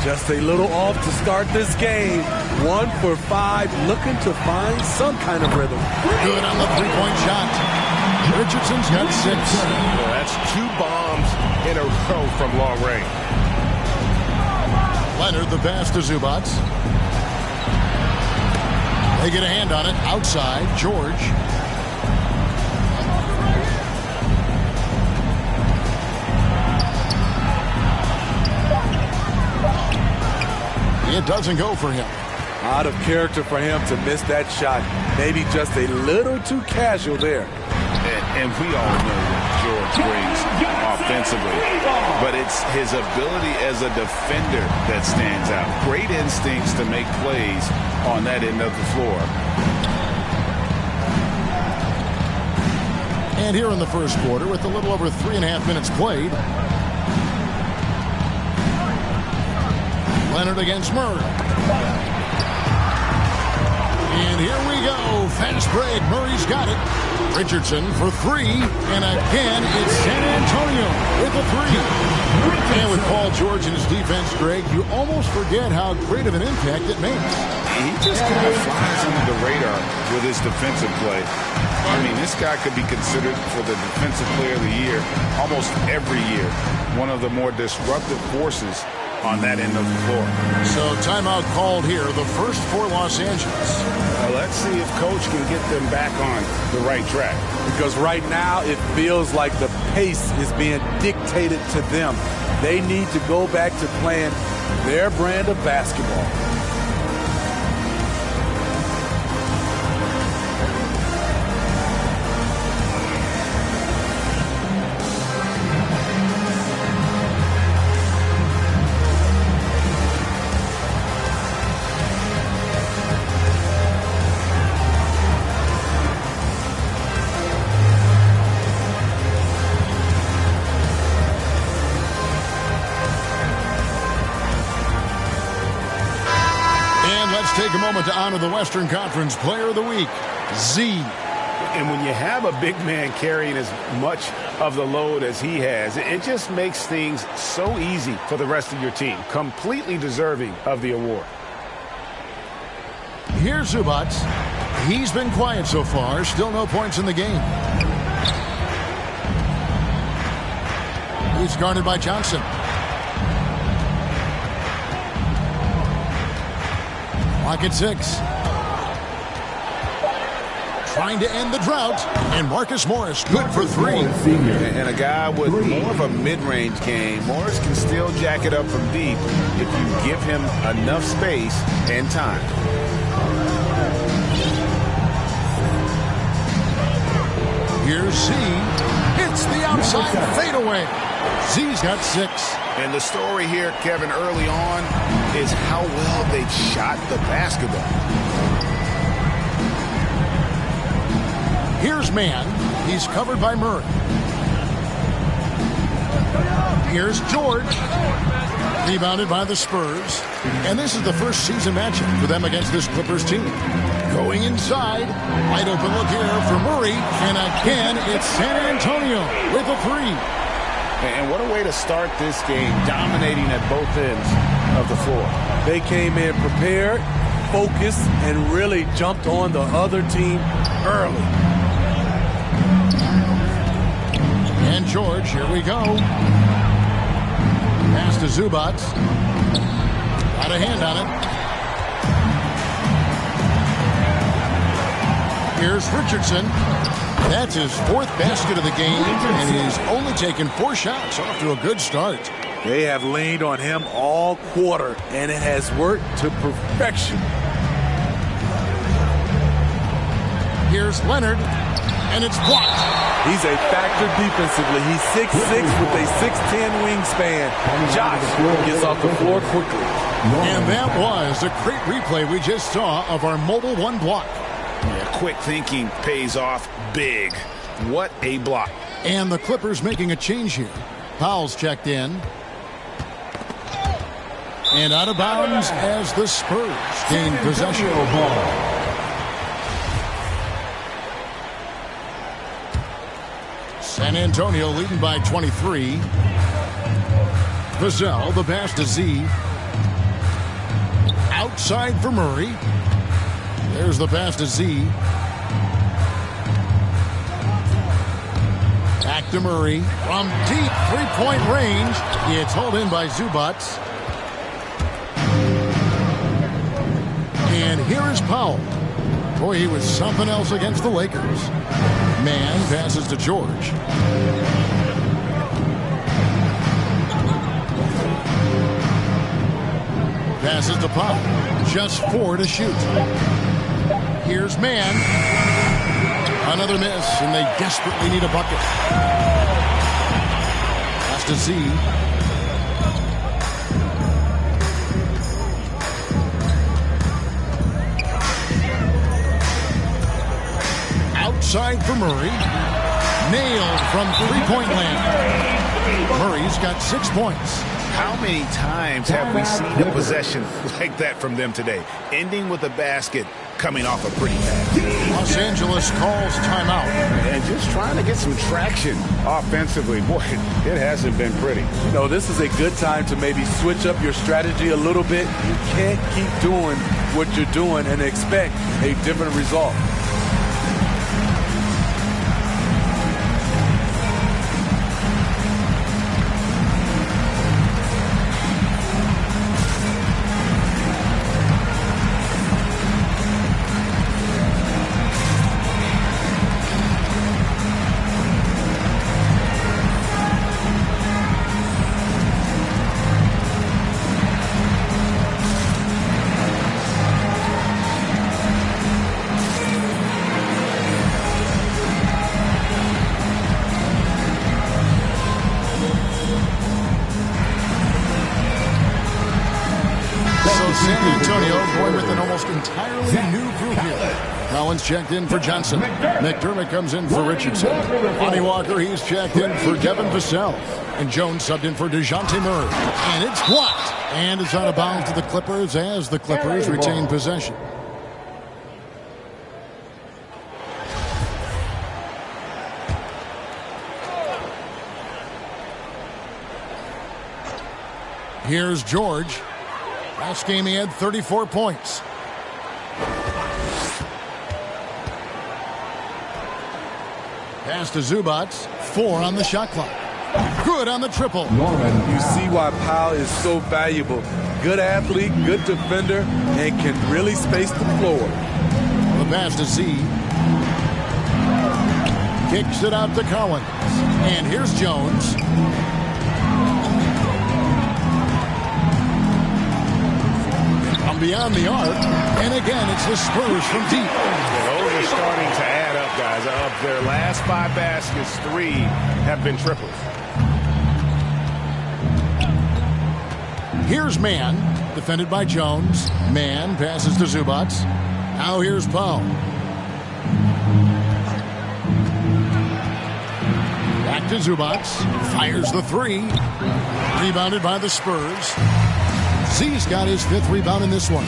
Just a little off to start this game. 1 for 5, looking to find some kind of rhythm. Good on the three-point shot. Richardson's got 6. Well, that's 2 bombs in a row from long range. Leonard, the pass to Zubac. They get a hand on it. Outside, George. It doesn't go for him. Out of character for him to miss that shot. Maybe just a little too casual there. And we all know what George brings offensively, but it's his ability as a defender that stands out. Great instincts to make plays on that end of the floor. And here in the first quarter, with a little over 3.5 minutes played, Leonard against Murray. And here we go. Fast break. Murray's got it. Richardson for 3. And again, it's San Antonio with a 3. And with Paul George and his defense, Greg, you almost forget how great of an impact it makes. He just kind of flies under the radar with his defensive play. I mean, this guy could be considered for the Defensive Player of the Year almost every year. One of the more disruptive forces on that end of the floor. So timeout called here, the first for Los Angeles. Well, let's see if Coach can get them back on the right track. Because right now it feels like the pace is being dictated to them. They need to go back to playing their brand of basketball. Take a moment to honor the Western Conference Player of the Week, Z. And when you have a big man carrying as much of the load as he has, it just makes things so easy for the rest of your team. Completely deserving of the award. Here's Zubac. He's been quiet so far. Still no points in the game. He's guarded by Johnson. Clock at 6. Trying to end the drought. And Marcus Morris, good for 3. And a guy with more of a mid-range game. Morris can still jack it up from deep if you give him enough space and time. Here's Z. It's the outside fadeaway. Z's got 6. And the story here, Kevin, early on is how well they've shot the basketball. Here's Mann. He's covered by Murray. Here's George. Rebounded by the Spurs. And this is the first season matchup for them against this Clippers team. Going inside. Wide open look here for Murray. And again, it's San Antonio with a 3. And what a way to start this game, dominating at both ends of the floor. They came in prepared, focused, and really jumped on the other team early. And George, here we go. Pass to Zubac. Got a hand on it. Here's Richardson. That's his 4th basket of the game, and he's only taken 4 shots. Off to a good start. They have leaned on him all quarter, and it has worked to perfection. Here's Leonard, and it's blocked. He's a factor defensively. He's 6'6" with a 6'10" wingspan. Josh gets off the floor quickly. And that was a great replay we just saw of our mobile 1 block. Yeah, quick thinking pays off big. What a block. And the Clippers making a change here. Powell's checked in. And out of bounds as the Spurs gain possession. San Antonio leading by 23. Vassell, the pass to Z. Outside for Murray. There's the pass to Z. Back to Murray. From deep three-point range. It's hauled in by Zubats. And here is Powell. Boy, he was something else against the Lakers. Man passes to George. Passes to Powell. Just 4 to shoot. Here's Man. Another miss, and they desperately need a bucket. Pass to Z. Outside for Murray. Nailed from three-point land. Murray's got 6 points. How many times have we seen a possession like that from them today? Ending with a basket, coming off a pretty pass. Los Angeles calls timeout. And just trying to get some traction offensively. Boy, it hasn't been pretty. You know, this is a good time to maybe switch up your strategy a little bit. You can't keep doing what you're doing and expect a different result. San Antonio going with an almost entirely new group here. Collins checked in for Johnson. McDermott comes in for Richardson. Lonnie Walker, he's checked in for Devin Vassell. And Jones subbed in for DeJounte Murray. And it's blocked. And it's out of bounds to the Clippers as the Clippers retain possession. Here's George. Last game he had 34 points. Pass to Zubats. 4 on the shot clock. Good on the triple. You see why Powell is so valuable. Good athlete, good defender, and can really space the floor. The pass to Z. Kicks it out to Collins. And here's Jones. Beyond the arc, and again it's the Spurs from deep. Those are starting to add up, guys. Of their last 5 baskets, 3 have been triples. Here's Man, defended by Jones. Man passes to Zubats. Now here's Powell. Back to Zubats. Fires the 3. Rebounded by the Spurs. Z's got his 5th rebound in this one.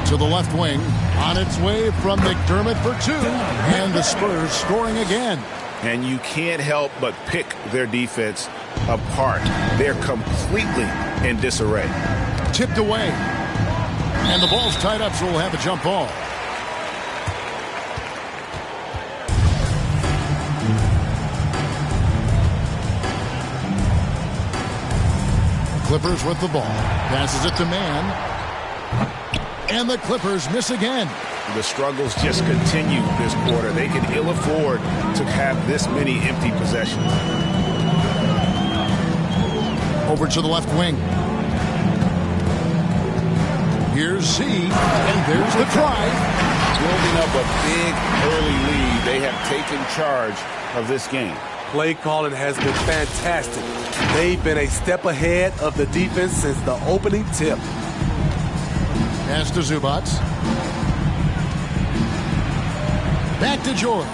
To the left wing. On its way from McDermott for 2. And the Spurs scoring again. And you can't help but pick their defense apart. They're completely in disarray. Tipped away. And the ball's tied up, so we'll have a jump ball. Clippers with the ball. Passes it to Man. And the Clippers miss again. The struggles just continue this quarter. They can ill afford to have this many empty possessions. Over to the left wing. Here's Z. And there's the try. Building up a big early lead. They have taken charge of this game. Play calling has been fantastic. They've been a step ahead of the defense since the opening tip. Pass to Zubats. Back to George.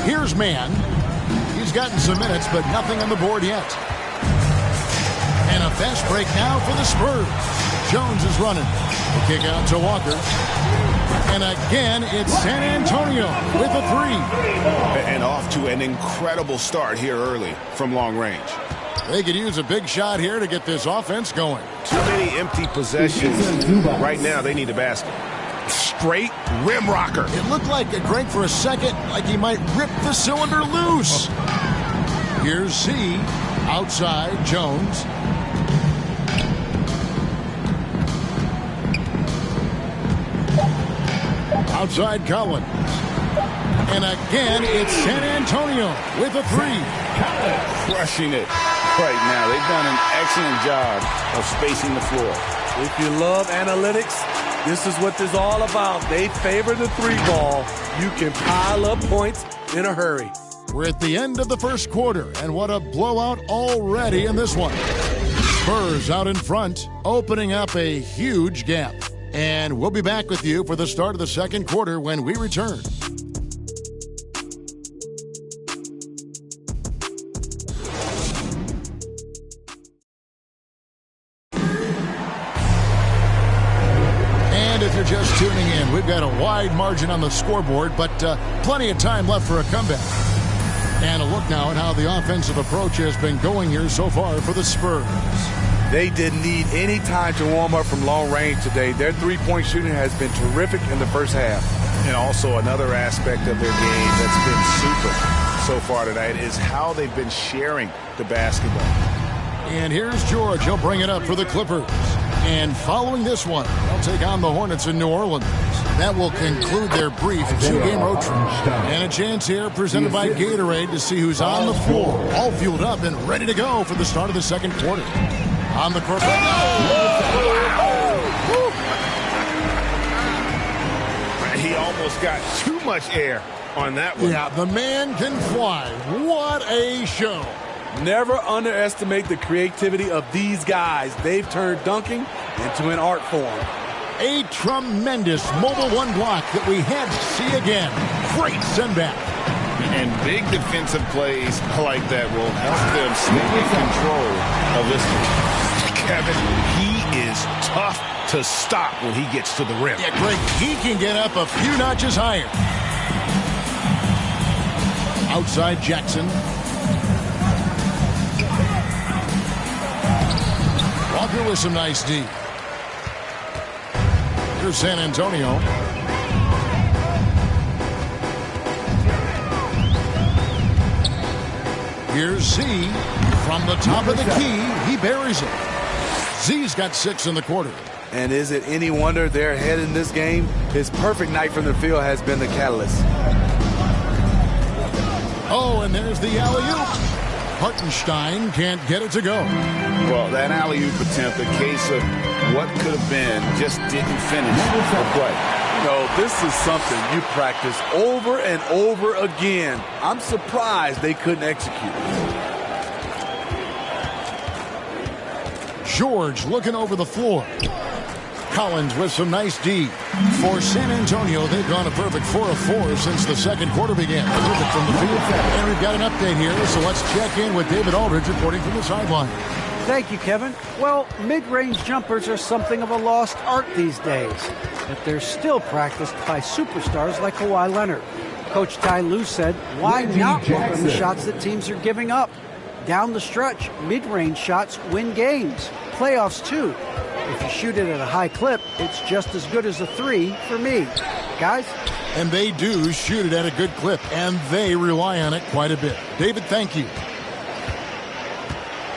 Here's Man. He's gotten some minutes, but nothing on the board yet. And a fast break now for the Spurs. Jones is running. The kick out to Walker. And again, it's San Antonio with a 3. And off to an incredible start here early from long range. They could use a big shot here to get this offense going. Too many empty possessions. Right now, they need a basket. Straight rim rocker. It looked like Greg for a second, like he might rip the cylinder loose. Here's Z. Outside, Jones. Outside, Collins. And again, it's San Antonio with a three. Crushing it right now. They've done an excellent job of spacing the floor. If you love analytics, this is what this is all about. They favor the three ball. You can pile up points in a hurry. We're at the end of the first quarter, and what a blowout already in this one. Spurs out in front, opening up a huge gap. And we'll be back with you for the start of the second quarter when we return. If you're just tuning in, we've got a wide margin on the scoreboard, but plenty of time left for a comeback. And a look now at how the offensive approach has been going here so far for the Spurs. They didn't need any time to warm up from long range today. Their three-point shooting has been terrific in the first half. And also another aspect of their game that's been super so far tonight is how they've been sharing the basketball. And here's George. He'll bring it up for the Clippers. And following this one, they'll take on the Hornets in New Orleans. That will conclude their brief two-game road trip. And a chance here presented by Gatorade to see who's on the floor, all fueled up and ready to go for the start of the second quarter. On the court. He almost got too much air on that one. Yeah, the man can fly. What a show. Never underestimate the creativity of these guys. They've turned dunking into an art form. A tremendous mobile one block that we had to see again. Great send back. And big defensive plays like that will help them stay in control of this. Kevin, he is tough to stop when he gets to the rim. Yeah, Greg, he can get up a few notches higher. Outside Jackson. Walker with some nice D. Here's San Antonio. Here's Z from the top of the key. He buries it. Z's got 6 in the quarter. And is it any wonder they're ahead in this game? His perfect night from the field has been the catalyst. Oh, and there's the alley-oop. Hartenstein can't get it to go. Well, that alley-oop attempt, a case of what could have been, just didn't finish the play. You know, this is something you practice over and over again. I'm surprised they couldn't execute. George looking over the floor. Collins with some nice D. For San Antonio, they've gone a perfect 4 of 4 since the second quarter began. Perfect from the field. And we've got an update here, so let's check in with David Aldridge reporting from the sideline. Thank you, Kevin. Well, mid-range jumpers are something of a lost art these days, but they're still practiced by superstars like Kawhi Leonard. Coach Ty Lue said, why not work on the shots that teams are giving up? Down the stretch, mid-range shots win games. Playoffs, too. If you shoot it at a high clip, it's just as good as a 3 for me. Guys? And they do shoot it at a good clip, and they rely on it quite a bit. David, thank you.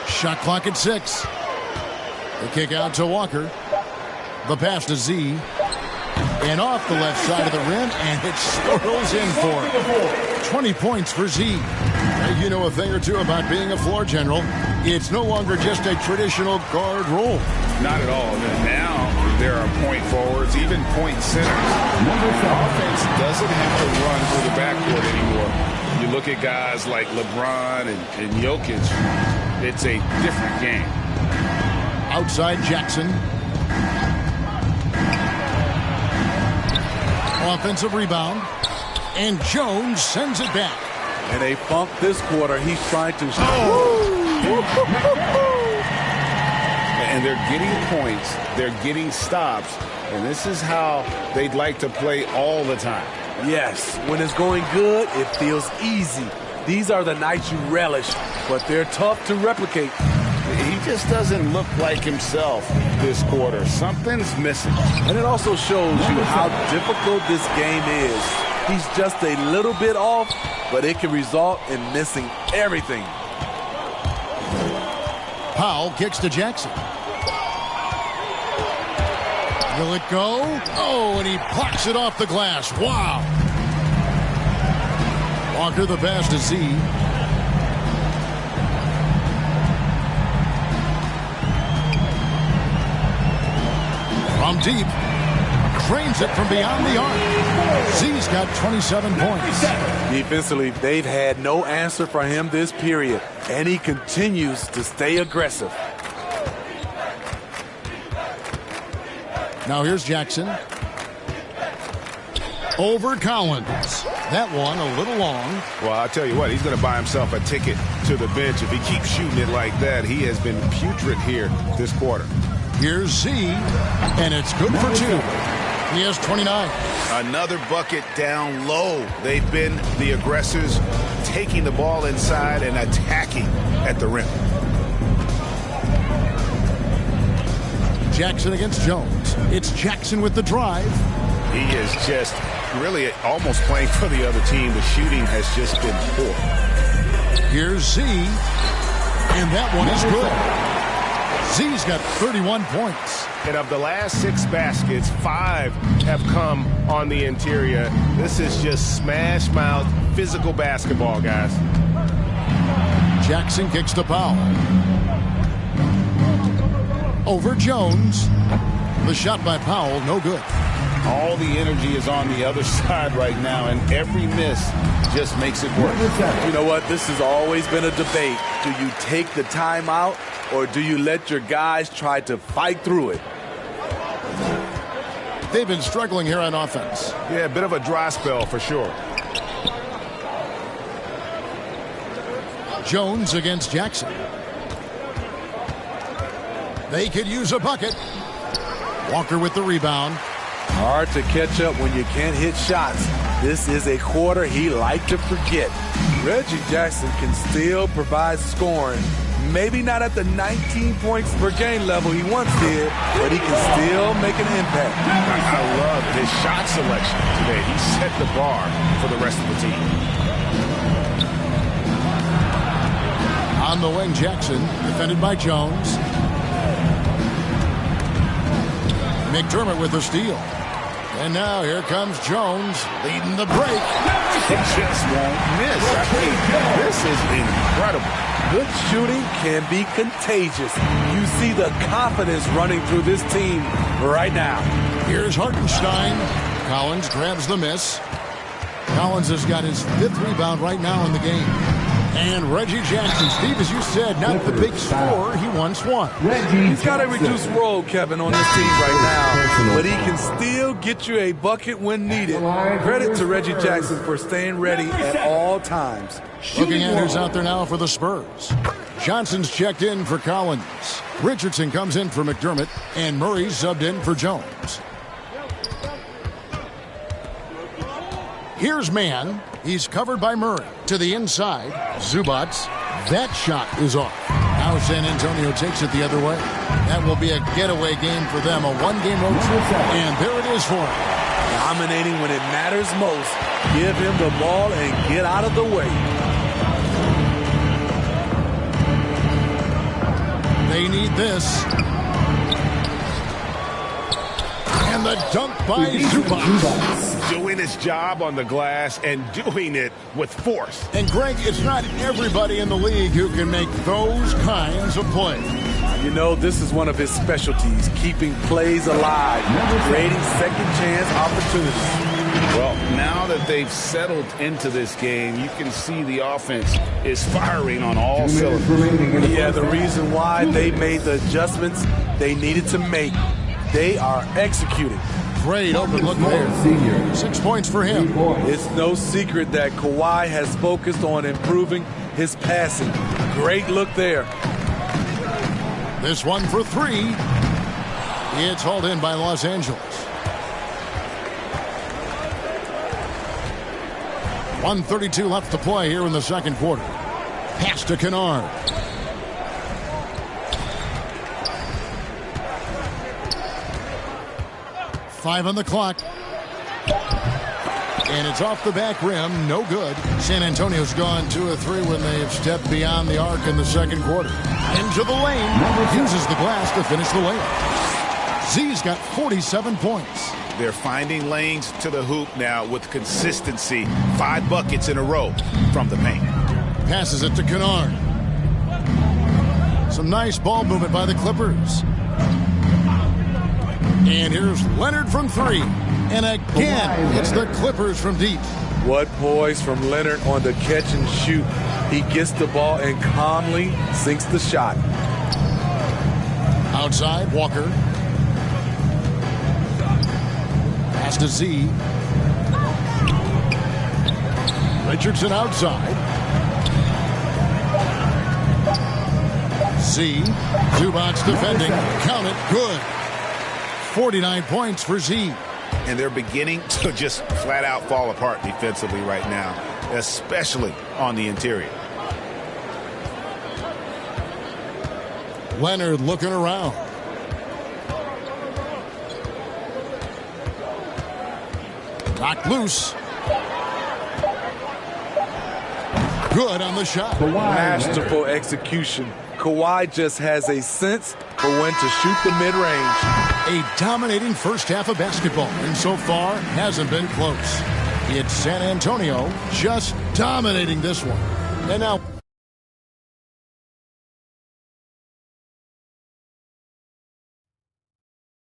Shot clock at 6. The kick out to Walker. The pass to Z. And off the left side of the rim, and it swirls in for 20 points for Z. Now, you know a thing or two about being a floor general. It's no longer just a traditional guard role. Not at all. Now there are point forwards, even point centers. The offense doesn't have to run through the backcourt anymore. You look at guys like LeBron and Jokic, it's a different game. Outside Jackson. Offensive rebound. And Jones sends it back. And they funk this quarter. He's trying to... And they're getting points. They're getting stops. And this is how they'd like to play all the time. Yes, when it's going good, it feels easy. These are the nights you relish, but they're tough to replicate. He just doesn't look like himself this quarter. Something's missing. And it also shows you how difficult this game is. He's just a little bit off, but it can result in missing everything. Powell kicks to Jackson. Will it go? Oh, and he plucks it off the glass. Wow. Walker the pass to Z. From deep. Cranes it from beyond the arc. Z's got 27 points. Defensively, they've had no answer for him this period, and he continues to stay aggressive. Now here's Jackson. Over Collins. That one a little long. Well, I'll tell you what, he's going to buy himself a ticket to the bench if he keeps shooting it like that. He has been putrid here this quarter. Here's Z, and it's good for 2. He has 29. Another bucket down low. They've been the aggressors, taking the ball inside and attacking at the rim. Jackson against Jones. It's Jackson with the drive. He is just really almost playing for the other team. The shooting has just been poor. Here's Z, and that one is good. Z's got 31 points. And of the last 6 baskets, 5 have come on the interior. This is just smash mouth physical basketball, guys. Jackson kicks to Powell. Over Jones. The shot by Powell, no good. All the energy is on the other side right now, and every miss just makes it worse. You know what? This has always been a debate. Do you take the timeout, or do you let your guys try to fight through it? They've been struggling here on offense. Yeah, a bit of a dry spell for sure. Jones against Jackson. They could use a bucket. Walker with the rebound. Hard to catch up when you can't hit shots. This is a quarter he liked to forget. Reggie Jackson can still provide scoring. Maybe not at the 19 points per game level he once did, but he can still make an impact. I love his shot selection today. He set the bar for the rest of the team. On the wing, Jackson, defended by Jones. McDermott with the steal. And now here comes Jones leading the break. He just won't miss. I mean, this is incredible. Good shooting can be contagious. You see the confidence running through this team right now. Here's Hartenstein. Collins grabs the miss. Collins has got his 5th rebound right now in the game. And Reggie Jackson, Steve, as you said, not the big scorer he once was. He's got a reduced role, Kevin, on this team right now, but he can still get you a bucket when needed. Credit to Reggie Jackson for staying ready at all times. Looking at who's out there now for the Spurs. Johnson's checked in for Collins. Richardson comes in for McDermott, and Murray's subbed in for Jones. Here's Mann. He's covered by Murray. To the inside, Zubats. That shot is off. Now San Antonio takes it the other way. That will be a getaway game for them, a 1-game road trip. And there it is for him. Dominating when it matters most. Give him the ball and get out of the way. They need this. And the dunk by Zubats. Doing his job on the glass and doing it with force. And Greg, it's not everybody in the league who can make those kinds of plays. You know, this is one of his specialties, keeping plays alive, creating second chance opportunities. Well, now that they've settled into this game, you can see the offense is firing on all cylinders. Yeah, the reason why they made the adjustments they needed to make. They are executing. Great open look there. 6 points for him. It's no secret that Kawhi has focused on improving his passing. Great look there. This one for 3. It's hauled in by Los Angeles. 1:32 left to play here in the second quarter. Pass to Kennard. Five on the clock. And it's off the back rim. No good. San Antonio's gone 2 of 3 when they have stepped beyond the arc in the second quarter. Into the lane. Uses the glass to finish the layup. Z's got 47 points. They're finding lanes to the hoop now with consistency. 5 buckets in a row from the paint. Passes it to Kennard. Some nice ball movement by the Clippers. And here's Leonard from 3. And again, it's the Clippers from deep. What poise from Leonard on the catch and shoot. He gets the ball and calmly sinks the shot. Outside, Walker. Pass to Z. Richardson outside. Z. Zubac's defending. Count it. Good. 49 points for Z. And they're beginning to just flat out fall apart defensively right now, especially on the interior. Leonard looking around. Knocked loose. Good on the shot. Masterful execution. Kawhi just has a sense for when to shoot the mid-range. A dominating first half of basketball, and so far hasn't been close. It's San Antonio just dominating this one. And now